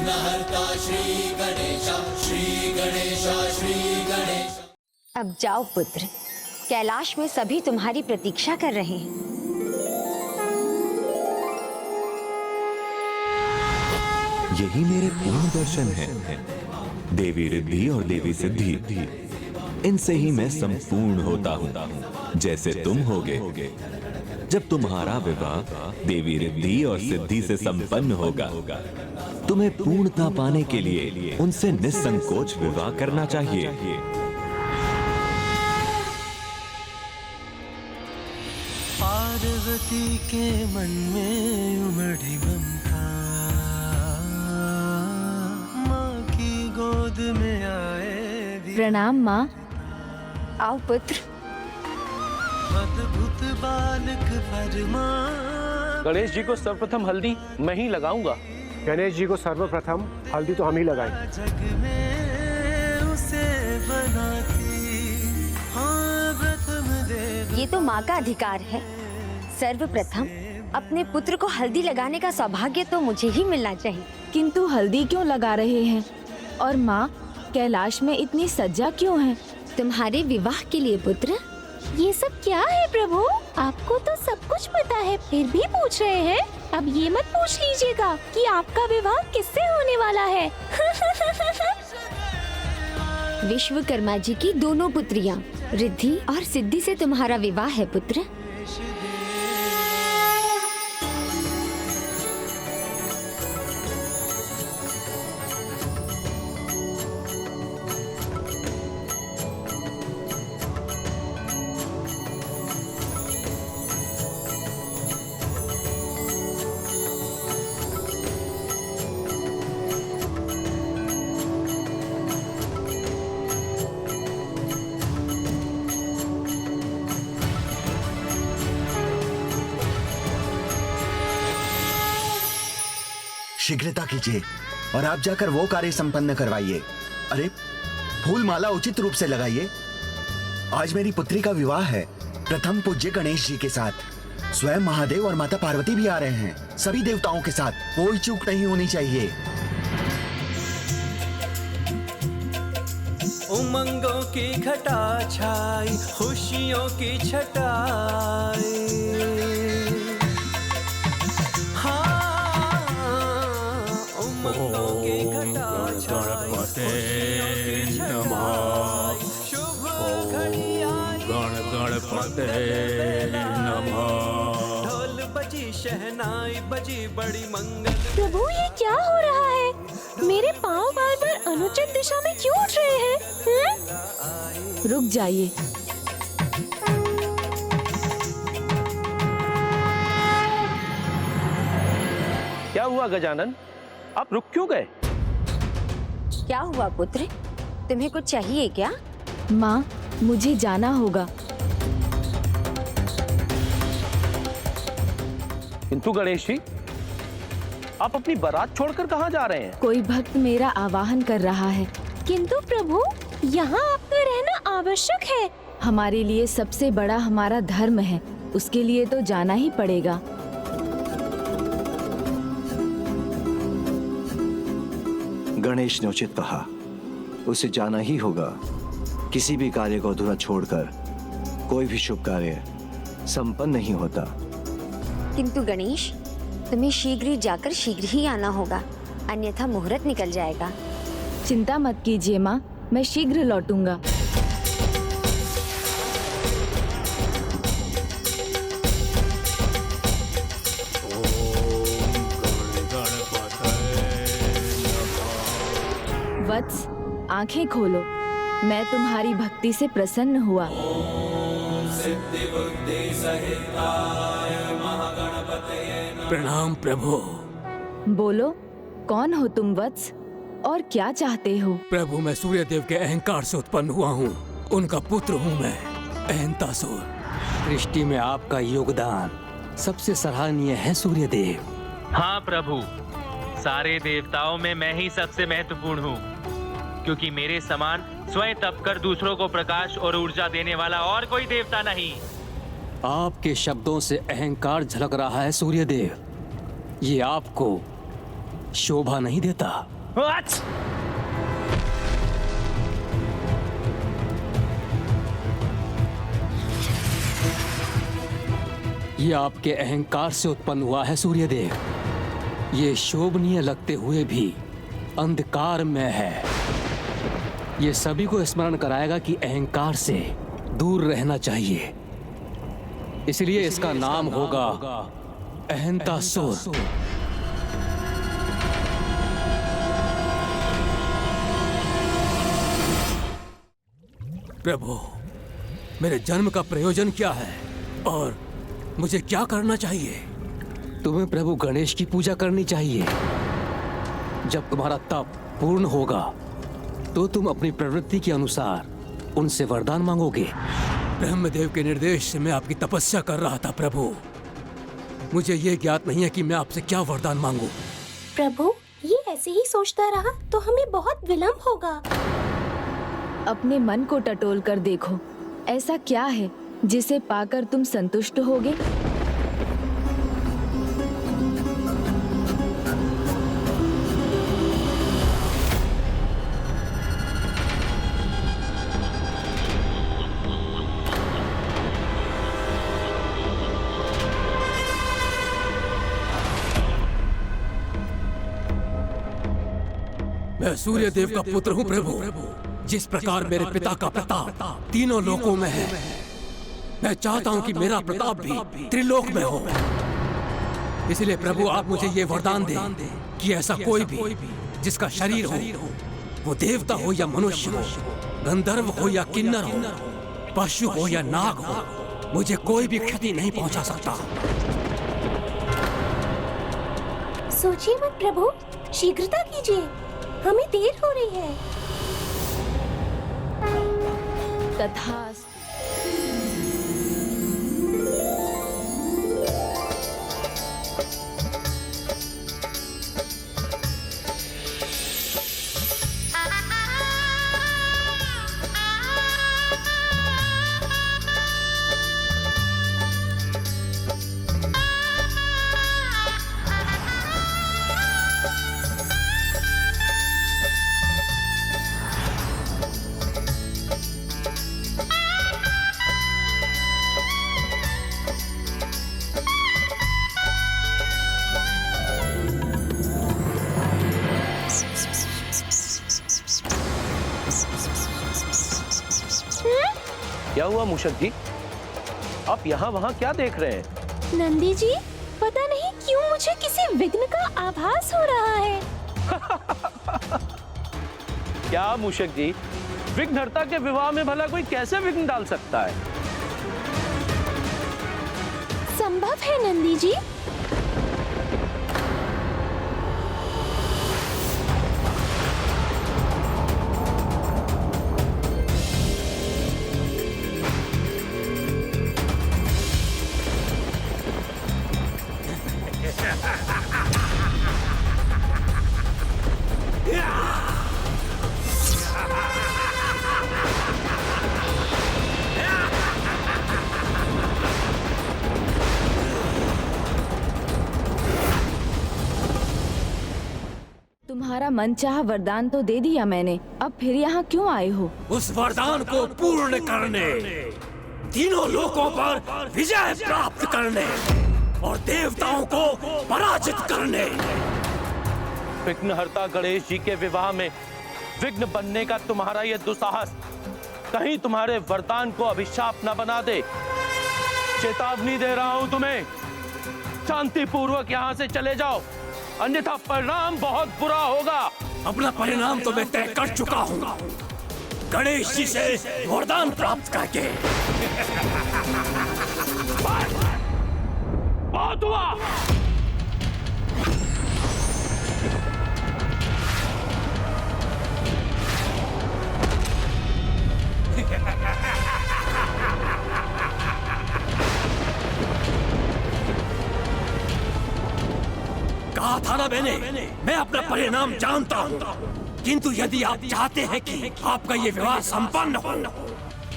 विघ्नहर्ता श्री गणेश, श्री गणेश, श्री गणेश। अब जाओ पुत्र, कैलाश में सभी तुम्हारी प्रतीक्षा कर रहे हैं। यही मेरे पूर्ण दर्शन हैं, देवी रिद्धि और देवी सिद्धि। इनसे ही मैं संपूर्ण होता हूँ, जैसे तुम होगे। जब तुम्हारा विवाह देवी रिद्धि और सिद्धि से संपन्न होगा, तुम्हें पूर्णता पाने के लिए उनसे निसंकोच विवाह करना चाहिए। पार्वती के मन में उमड़ी ममता, माँ की गोद में आए। प्रणाम माँ। आओ पुत्र। अद्भुत बालक फरमा। गणेश जी को सर्वप्रथम हल्दी मैं ही लगाऊंगा। गणेश जी को सर्वप्रथम हल्दी तो हम ही लगाएं। जग में उसे बनाती, हाँ प्रथम देव। ये तो माँ का अधिकार है। सर्वप्रथम अपने पुत्र को हल्दी लगाने का सौभाग्य तो मुझे ही मिलना चाहिए। किंतु हल्दी क्यों लगा रहे हैं? और माँ, कैलाश में इतनी सज्जा क्यों है? तुम्हारे विवाह के लिए पुत्र। ये सब क्या है प्रभु? आपको तो सब कुछ पता है, फिर भी पूछ रहे हैं। अब ये मत पूछ लीजिएगा कि आपका विवाह किससे होने वाला है। विश्वकर्मा जी की दोनों पुत्रियां रिद्धि और सिद्धि से तुम्हारा विवाह है पुत्र। शीघ्रता कीजिए और आप जाकर वो कार्य संपन्न करवाइए। अरे फूल माला उचित रूप से लगाइए। आज मेरी पुत्री का विवाह है प्रथम पूज्य गणेश जी के साथ। स्वयं महादेव और माता पार्वती भी आ रहे हैं, सभी देवताओं के साथ। कोई चूक नहीं होनी चाहिए। उमंगों की घटा छाई, खुशियों की छटाई। ढोल बजी, शहनाई बजी, बड़ी मंगल। प्रभु ये क्या हो रहा है? मेरे पाँव बार बार अनुचित दिशा में क्यों उठ रहे हैं? रुक जाइए। क्या हुआ गजानन, आप रुक क्यों गए? क्या हुआ पुत्र, तुम्हें कुछ चाहिए क्या? माँ, मुझे जाना होगा। किंतु गणेश जी, आप अपनी बारात छोड़कर कहाँ जा रहे हैं? कोई भक्त मेरा आवाहन कर रहा है। किंतु प्रभु, यहाँ आपका रहना आवश्यक है। हमारे लिए सबसे बड़ा हमारा धर्म है, उसके लिए तो जाना ही पड़ेगा। गणेश ने उचित कहा, उसे जाना ही होगा। किसी भी कार्य को अधूरा छोड़कर कोई भी शुभ कार्य संपन्न नहीं होता। किंतु गणेश, तुम्हें शीघ्र ही जाकर शीघ्र ही आना होगा, अन्यथा मुहूर्त निकल जाएगा। चिंता मत कीजिए माँ, मैं शीघ्र लौटूंगा। वत्स, आंखें खोलो। मैं तुम्हारी भक्ति से प्रसन्न हुआ। प्रणाम प्रभु। बोलो, कौन हो तुम वत्स, और क्या चाहते हो? प्रभु, मैं सूर्यदेव के अहंकार से उत्पन्न हुआ हूँ, उनका पुत्र हूँ मैं, अहंतासुर। सृष्टि में आपका योगदान सबसे सराहनीय है सूर्यदेव। हाँ प्रभु, सारे देवताओं में मैं ही सबसे महत्वपूर्ण हूँ, क्योंकि मेरे समान स्वयं तप कर दूसरों को प्रकाश और ऊर्जा देने वाला और कोई देवता नहीं। आपके शब्दों से अहंकार झलक रहा है सूर्यदेव। ये आपको शोभा नहीं देता। ये आपके अहंकार से उत्पन्न हुआ है सूर्यदेव। ये शोभनीय लगते हुए भी अंधकार में है। ये सभी को स्मरण कराएगा कि अहंकार से दूर रहना चाहिए। इसलिए इसका नाम होगा अहंतासुर। प्रभु, मेरे जन्म का प्रयोजन क्या है और मुझे क्या करना चाहिए? तुम्हें प्रभु गणेश की पूजा करनी चाहिए। जब तुम्हारा तप पूर्ण होगा तो तुम अपनी प्रवृत्ति के अनुसार उनसे वरदान मांगोगे। ब्रह्मदेव के निर्देश से मैं आपकी तपस्या कर रहा था प्रभु। मुझे ये ज्ञात नहीं है कि मैं आपसे क्या वरदान मांगूं। प्रभु, ये ऐसे ही सोचता रहा तो हमें बहुत विलंब होगा। अपने मन को टटोल कर देखो, ऐसा क्या है जिसे पाकर तुम संतुष्ट होगे? मैं सूर्यदेव का पुत्र हूँ प्रभु। जिस प्रकार मेरे पिता का प्रताप तीनों लोकों में है, मैं चाहता हूँ कि मेरा प्रताप भी त्रिलोक में हो। इसलिए प्रभु, आप मुझे ये वरदान दें कि ऐसा कोई भी जिसका शरीर हो, वो देवता हो या मनुष्य हो, गंधर्व हो या किन्नर हो, पशु हो या नाग हो, मुझे कोई भी क्षति नहीं पहुंचा सकता। सोचिए मत प्रभु, शीघ्रता कीजिए, हमें देर हो रही है। तथास्तु। क्या हुआ मूषक जी? आप यहाँ वहाँ क्या देख रहे हैं? नंदी जी, पता नहीं क्यों मुझे किसी विघ्न का आभास हो रहा है। क्या मूषक जी, विघ्नहर्ता के विवाह में भला कोई कैसे विघ्न डाल सकता है? संभव है नंदी जी। तुम्हारा मनचाहा वरदान तो दे दिया मैंने, अब फिर यहाँ क्यों आए हो? उस वरदान को पूर्ण करने, तीनों लोकों पर विजय प्राप्त करने और देवताओं को पराजित करने। विघ्नहर्ता गणेश जी के विवाह में विघ्न बनने का तुम्हारा ये दुस्साहस कहीं तुम्हारे वरदान को अभिशाप न बना दे। चेतावनी दे रहा हूं तुम्हें, शांति पूर्वक यहाँ से चले जाओ, अन्यथा परिणाम बहुत बुरा होगा। अपना परिणाम तो मैं तय कर चुका हूँ, गणेश जी से वरदान प्राप्त करके। बहुत हुआ। कहा था ना मैंने, मैं अपना परिणाम जानता हूँ, किंतु यदि आप चाहते हैं कि आपका ये विवाह संपन्न हो,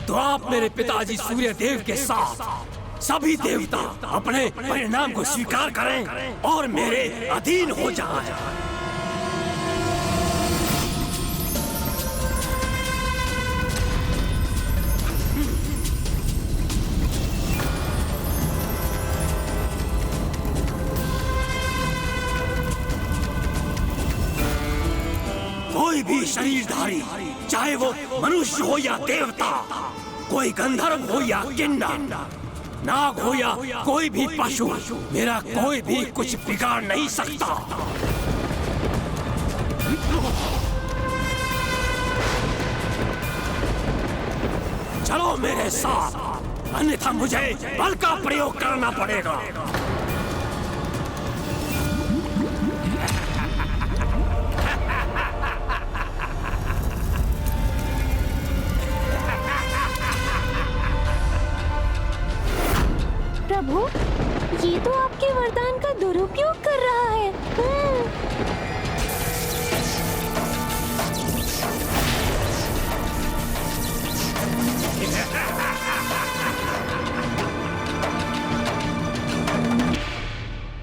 तो आप मेरे पिताजी सूर्यदेव के साथ सभी देवता अपने परिणाम को स्वीकार करें और मेरे अधीन हो जाएं। कोई भी शरीरधारी, चाहे वो मनुष्य हो या देवता, कोई गंधर्व हो या किन्नर, नाग हो या कोई भी पशु, मेरा कोई भी कुछ बिगाड़ नहीं सकता। चलो मेरे साथ, अन्यथा मुझे बल का प्रयोग करना पड़ेगा। प्रभु, ये तो आपके वरदान का दुरुपयोग कर रहा है।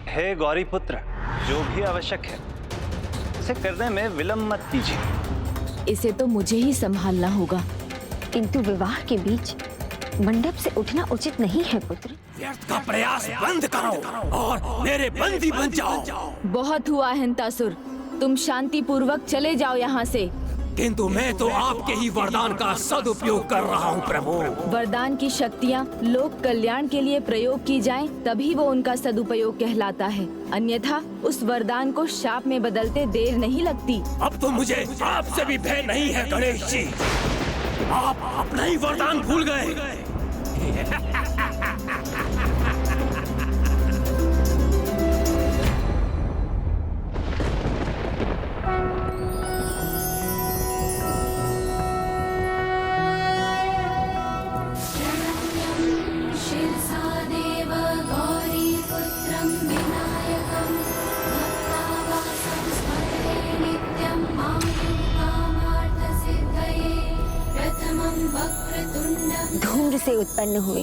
हे गौरी पुत्र, जो भी आवश्यक है इसे करने में विलंब मत कीजिए। इसे तो मुझे ही संभालना होगा। किंतु विवाह के बीच मंडप से उठना उचित नहीं है पुत्र। व्यर्थ का प्रयास बंद करो और मेरे बंदी बन जाओ। बहुत हुआ हिंतासुर, तुम शांति पूर्वक चले जाओ यहाँ से। किंतु मैं तो आपके ही वरदान का सदुपयोग कर रहा हूँ प्रभु। वरदान की शक्तियाँ लोक कल्याण के लिए प्रयोग की जाएं, तभी वो उनका सदुपयोग कहलाता है। अन्यथा उस वरदान को शाप में बदलते देर नहीं लगती। अब तो मुझे आपसे भी भय नहीं है गणेश जी। आप अपना ही वरदान भूल गए। धूम्र से उत्पन्न हुए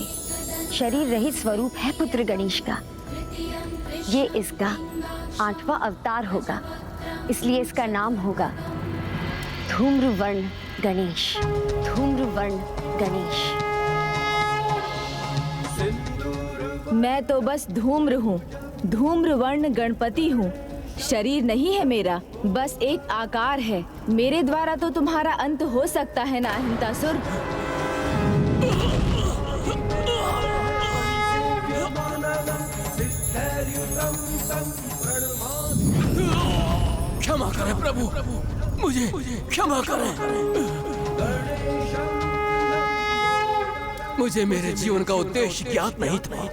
शरीर रहित स्वरूप है पुत्र गणेश का। ये इसका 8वां अवतार होगा, इसलिए इसका नाम होगा धूम्रवर्ण गणेश। धूम्रवर्ण गणेश। मैं तो बस धूम्र हूँ, धूम्रवर्ण गणपति हूँ। शरीर नहीं है मेरा, बस एक आकार है। मेरे द्वारा तो तुम्हारा अंत हो सकता है ना हिंतासुर? क्षमा करें प्रभु, मुझे क्षमा करें। मुझे मेरे जीवन का उद्देश्य ज्ञात नहीं था,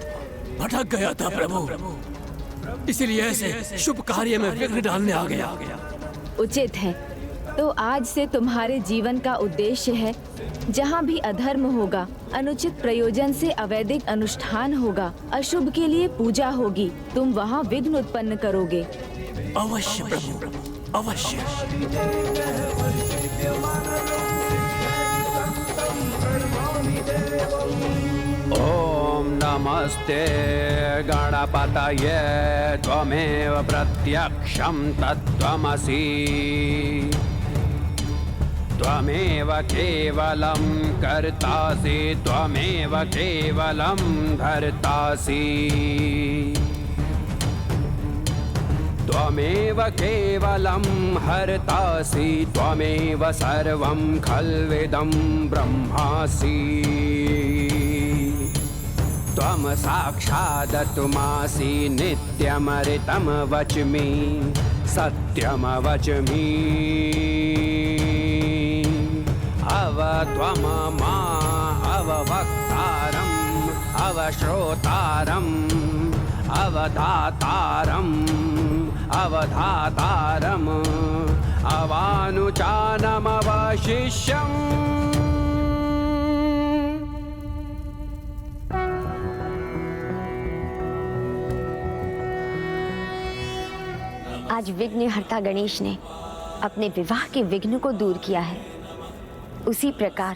भटक गया था प्रभु, इसीलिए ऐसे शुभ कार्य में विघ्न डालने आ गया। उचित है, तो आज से तुम्हारे जीवन का उद्देश्य है, जहाँ भी अधर्म होगा, अनुचित प्रयोजन से अवैधिक अनुष्ठान होगा, अशुभ के लिए पूजा होगी, तुम वहाँ विघ्न उत्पन्न करोगे। अवश्य प्रभु, अवश्य। ओम नमस्ते गणपतये त्वमेव प्रत्यक्षं तत्त्वमसि त्वमेव केवलं कर्तासि त्वमेव केवलं धर्तासि त्वमेव केवलं हर्तासि त्वमेव सर्वं खल्विदं ब्रह्मासि त्वं साक्षादतुमासि नित्यमृतं वच्मि सत्यमवच्मि अवत्वं मा अववक्तारम् अवश्रोतारम् अवधातारम् अवधातारम् अवानुचानमवशिष्यम्। आज विघ्नहर्ता गणेश ने अपने विवाह के विघ्न को दूर किया है। उसी प्रकार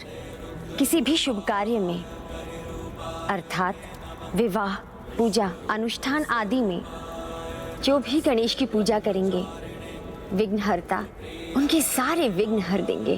किसी भी शुभ कार्य में अर्थात विवाह, पूजा, अनुष्ठान आदि में जो भी गणेश की पूजा करेंगे, विघ्नहर्ता उनके सारे विघ्न हर देंगे।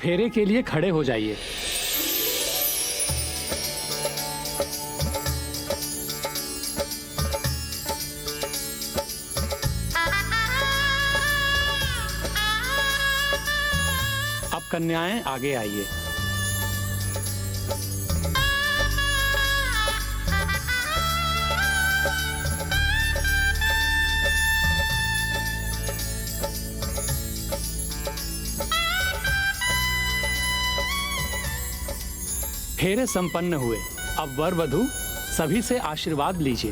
फेरे के लिए खड़े हो जाइए। अब कन्याएं आगे आइए। फेरे संपन्न हुए। अब वर वधू सभी से आशीर्वाद लीजिए।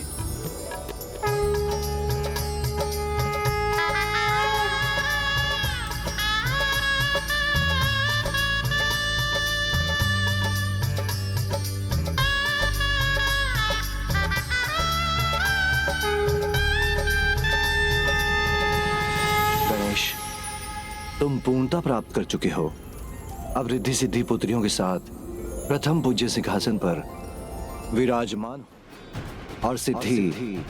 गणेश, तुम पूर्णता प्राप्त कर चुके हो। अब रिद्धि सिद्धि पुत्रियों के साथ प्रथम पूज्य सिंहासन पर विराजमान और सिद्धि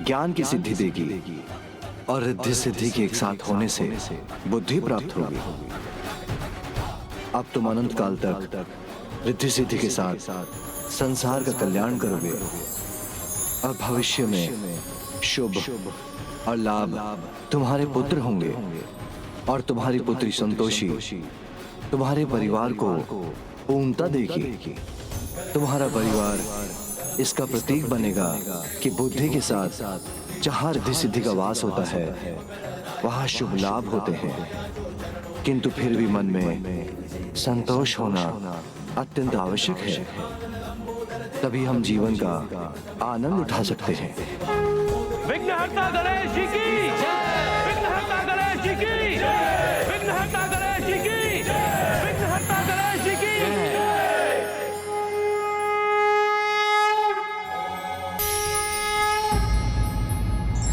ज्ञान की सिद्धि देगी और रिद्धि सिद्धि के एक साथ होने से बुद्धि प्राप्त होगी। अब तुम अनंत काल तक रिद्धि सिद्धि के साथ संसार का कल्याण करोगे और भविष्य में शुभ और लाभ तुम्हारे पुत्र होंगे और तुम्हारी पुत्री संतोषी तुम्हारे परिवार को पूर्णता देगी। तुम्हारा परिवार इसका प्रतीक बनेगा कि बुद्धि के साथ जहाँ रिद्धि सिद्धि का वास होता है वहाँ शुभ लाभ होते हैं, किंतु फिर भी मन में संतोष होना अत्यंत आवश्यक है। तभी हम जीवन का आनंद उठा सकते हैं। विघ्नहर्ता गणेश जी की जय। विघ्नहर्ता गणेश जी की जय। विघ्नहर्ता गणेश जी की जय। विघ्नहर्ता गणेश जी की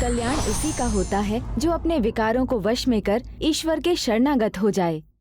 कल्याण उसी का होता है जो अपने विकारों को वश में कर ईश्वर के शरणागत हो जाए।